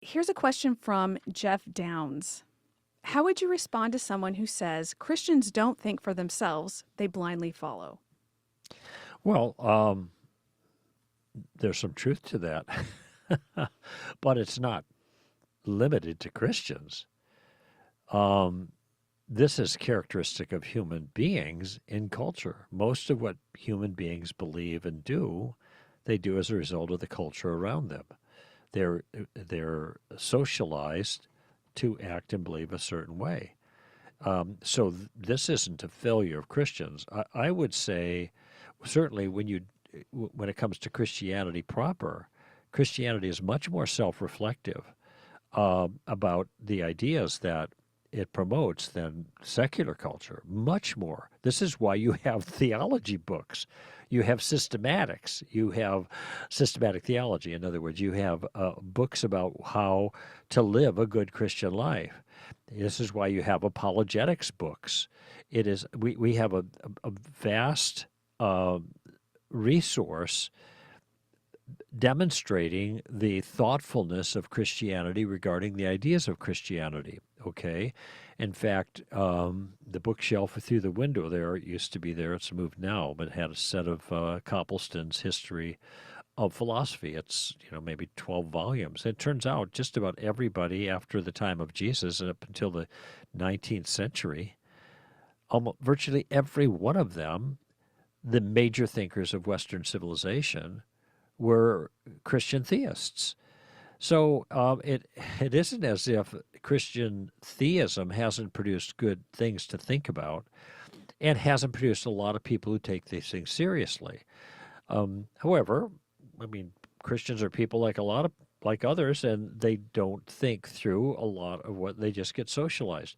Here's a question from Jeff Downs. How would you respond to someone who says Christians don't think for themselves, they blindly follow? Well, there's some truth to that, but it's not limited to Christians. Um, this is characteristic of human beings in culture. Most of what human beings believe and do, they do as a result of the culture around them. They're socialized to act and believe a certain way. This isn't a failure of Christians. I would say, certainly when it comes to Christianity proper, Christianity is much more self-reflective about the ideas that it promotes than secular culture, much more. This is why you have theology books. You have systematics. You have systematic theology. In other words, you have books about how to live a good Christian life. This is why you have apologetics books. It is we have a vast resource demonstrating the thoughtfulness of Christianity regarding the ideas of Christianity. Okay, in fact, the bookshelf through the window there, it used to be there. It's moved now, but it had a set of Copleston's History of Philosophy. It's maybe 12 volumes. It turns out just about everybody after the time of Jesus and up until the 19th century, almost virtually every one of them, the major thinkers of Western civilization, were Christian theists. So it isn't as if Christian theism hasn't produced good things to think about, and hasn't produced a lot of people who take these things seriously. However, I mean, Christians are people like others, and they don't think through a lot of what they just get socialized.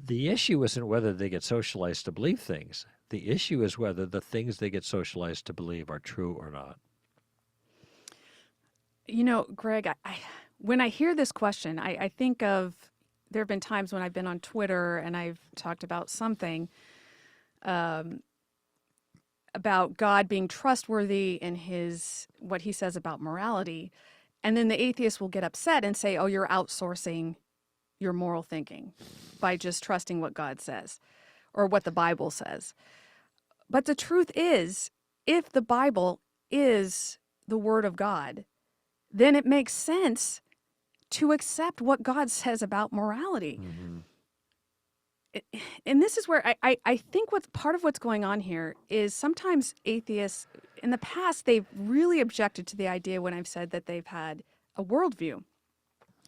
The issue isn't whether they get socialized to believe things. The issue is whether the things they get socialized to believe are true or not. Greg, when I hear this question, I think of there have been times when I've been on Twitter and I've talked about something about God being trustworthy in what he says about morality. And then the atheist will get upset and say, oh, you're outsourcing your moral thinking by just trusting what God says or what the Bible says. But the truth is, if the Bible is the Word of God, then it makes sense to accept what God says about morality. Mm-hmm. And this is where I think part of what's going on here is sometimes atheists, in the past, they've really objected to the idea when I've said that they've had a worldview.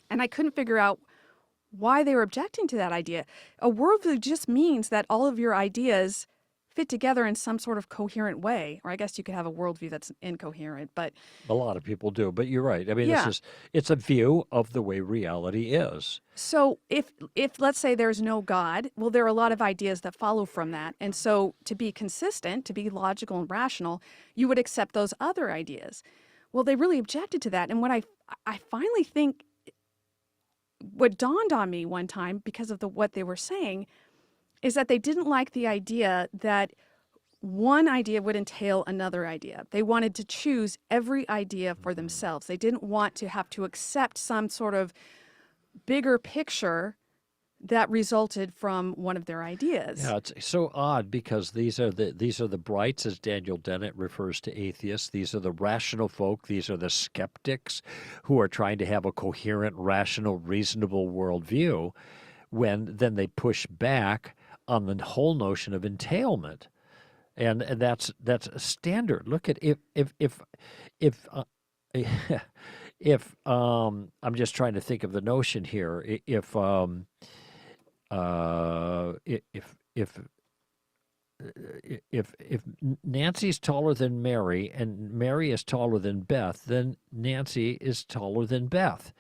And I couldn't figure out why they were objecting to that idea. A worldview just means that all of your ideas fit together in some sort of coherent way. Or I guess you could have a worldview that's incoherent, but A lot of people do, but you're right. I mean, yeah. it's a view of the way reality is. So if let's say there's no God, well, there are a lot of ideas that follow from that. And so to be consistent, to be logical and rational, you would accept those other ideas. Well, they really objected to that. And what I finally think what dawned on me one time because of what they were saying is that they didn't like the idea that one idea would entail another idea. They wanted to choose every idea for themselves. They didn't want to have to accept some sort of bigger picture that resulted from one of their ideas. Yeah, it's so odd because these are the brights, as Daniel Dennett refers to atheists. These are the rational folk. These are the skeptics who are trying to have a coherent, rational, reasonable worldview. When then they push back on the whole notion of entailment, and that's standard. Look at if if I'm just trying to think of the notion here. If Nancy's taller than Mary and Mary is taller than Beth, then Nancy is taller than Beth.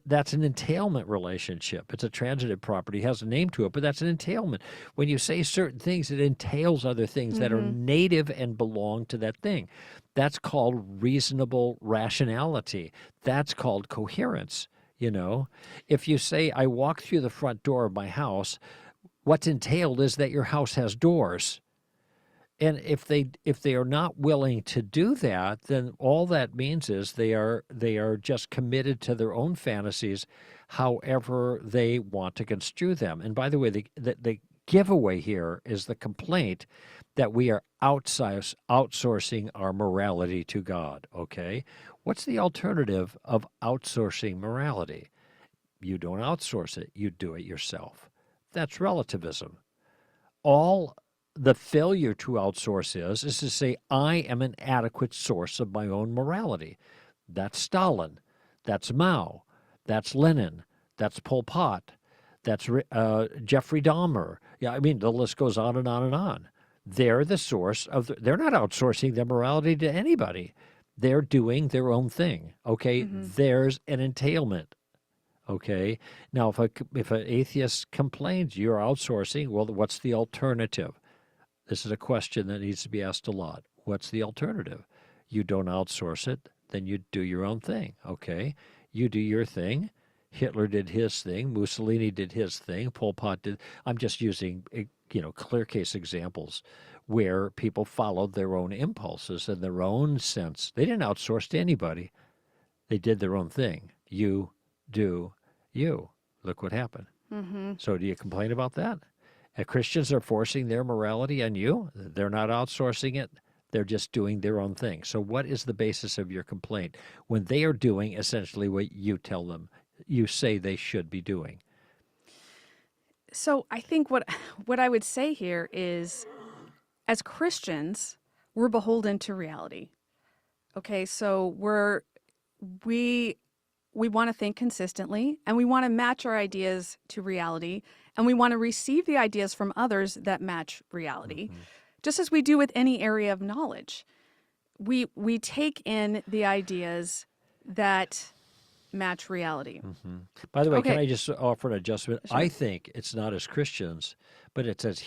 That's an entailment relationship. It's a transitive property. It has a name to it, but that's an entailment. When you say certain things, it entails other things that are native and belong to that thing. That's called reasonable rationality. That's called coherence. If you say, I walk through the front door of my house, what's entailed is that your house has doors. And if they are not willing to do that, then all that means is they are just committed to their own fantasies, however they want to construe them. And by the way, the giveaway here is the complaint that we are outsourcing our morality to God. Okay, what's the alternative of outsourcing morality? You don't outsource it; you do it yourself. That's relativism. All the failure to outsource is to say, I am an adequate source of my own morality. That's Stalin. That's Mao. That's Lenin. That's Pol Pot. That's Jeffrey Dahmer. Yeah, I mean, the list goes on and on and on. They're the source of, they're not outsourcing their morality to anybody. They're doing their own thing. Okay, Mm-hmm. there's an entailment. Okay. Now, if an atheist complains you're outsourcing, well, what's the alternative? This is a question that needs to be asked a lot. What's the alternative? You don't outsource it, then you do your own thing. Okay. You do your thing. Hitler did his thing. Mussolini did his thing. Pol Pot did. I'm just using clear case examples where people followed their own impulses and their own sense. They didn't outsource to anybody. They did their own thing. You do you. Look what happened. Mm-hmm. So do you complain about that? And Christians are forcing their morality on you. They're not outsourcing it. They're just doing their own thing. So what is the basis of your complaint when they are doing essentially what you tell them, you say they should be doing? So I think what I would say here is, as Christians, we're beholden to reality. Okay, so we we want to think consistently, and we want to match our ideas to reality, and we want to receive the ideas from others that match reality, Mm-hmm. just as we do with any area of knowledge. We take in the ideas that match reality. Mm-hmm. By the way, can Okay, I just offer an adjustment? I sure. think it's not as Christians, but it's as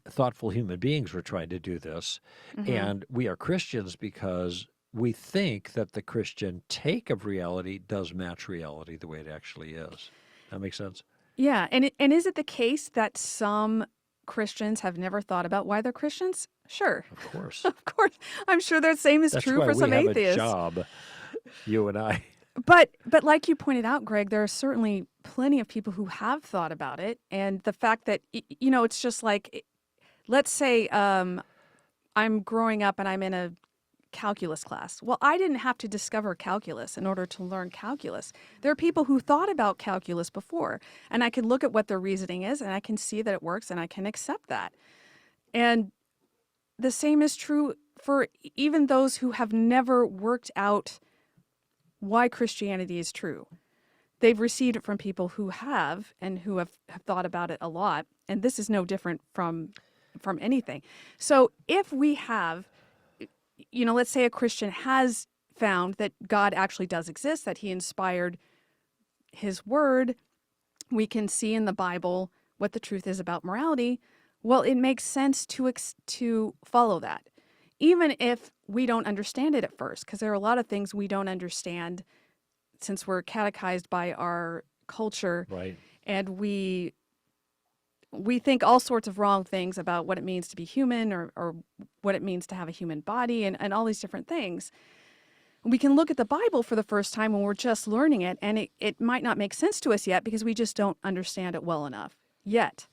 thoughtful human beings we're trying to do this. Hmm. And we are Christians because we think that the Christian take of reality does match reality the way it actually is. That makes sense? Yeah, and is it the case that some Christians have never thought about why they're Christians? Sure, Of course. of course. I'm sure the same is That's true why for we some have a atheists. job, you and I. But like you pointed out, Greg, there are certainly plenty of people who have thought about it, and the fact that it's just like, let's say I'm growing up and I'm in a calculus class. Well, I didn't have to discover calculus in order to learn calculus. There are people who thought about calculus before, and I can look at what their reasoning is, and I can see that it works, and I can accept that. And the same is true for even those who have never worked out why Christianity is true. They've received it from people who have and who have thought about it a lot. And this is no different from anything. So if we have, let's say a Christian has found that God actually does exist, that he inspired his word, we can see in the Bible what the truth is about morality. Well, it makes sense to follow that, even if we don't understand it at first, because there are a lot of things we don't understand since we're catechized by our culture, Right. and we think all sorts of wrong things about what it means to be human, or what it means to have a human body, and all these different things. We can look at the Bible for the first time when we're just learning it, and it might not make sense to us yet because we just don't understand it well enough yet.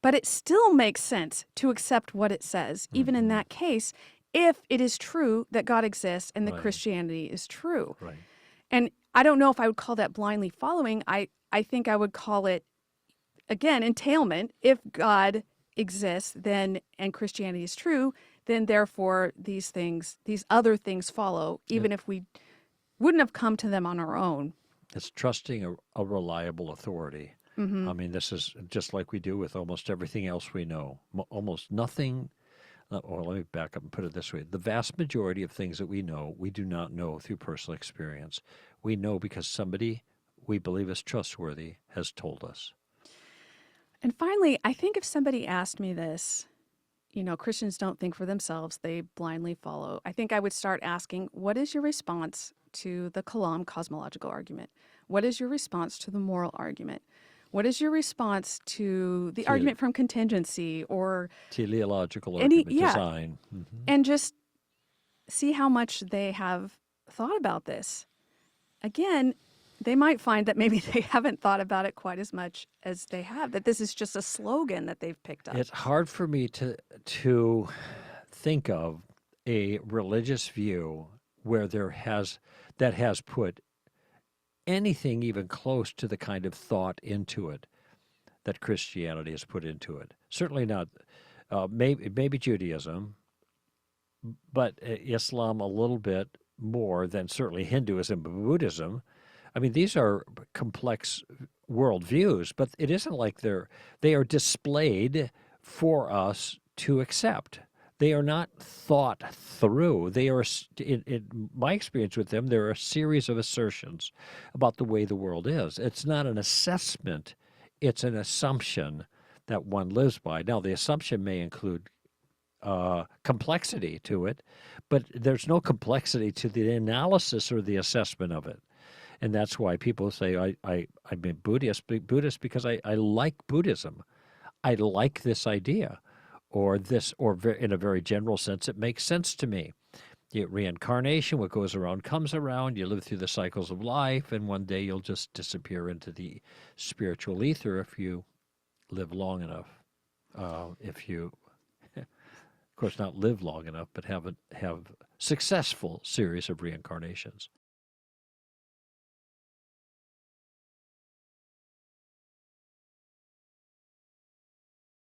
But it still makes sense to accept what it says, even in Mm-hmm. that case, if it is true that God exists and that Right. Christianity is true. Right. And I don't know if I would call that blindly following. I think I would call it, again, entailment. If God exists, then and Christianity is true, then therefore these other things follow, It, even if we wouldn't have come to them on our own. it's trusting a reliable authority. Hmm. I mean, this is just like we do with almost everything else we know. Almost nothing. Or let me back up and put it this way. The vast majority of things that we know, we do not know through personal experience. We know because somebody we believe is trustworthy has told us. And finally, I think if somebody asked me this, Christians don't think for themselves, they blindly follow. I think I would start asking, what is your response to the Kalam cosmological argument? What is your response to the moral argument? What is your response to the Tele- argument from contingency or teleological any, argument, yeah, design. and just see how much they have thought about this. Again, they might find that maybe they haven't thought about it quite as much as they have, that this is just a slogan that they've picked up. It's hard for me to think of a religious view where that has put anything even close to the kind of thought into it that Christianity has put into it. Certainly not. Maybe Judaism, but Islam a little bit more than certainly Hinduism and Buddhism. I mean, these are complex worldviews, but it isn't like they are displayed for us to accept. They are not thought through. They are, in my experience with them, there are a series of assertions about the way the world is. It's not an assessment, it's an assumption that one lives by. Now, the assumption may include complexity to it, but there's no complexity to the analysis or the assessment of it. And that's why people say, I'm a Buddhist because I like Buddhism. I like this idea, or this, or in a very general sense, it makes sense to me. Reincarnation, what goes around comes around. You live through the cycles of life, and one day you'll just disappear into the spiritual ether if you live long enough. If you, of course, not live long enough, but have successful series of reincarnations.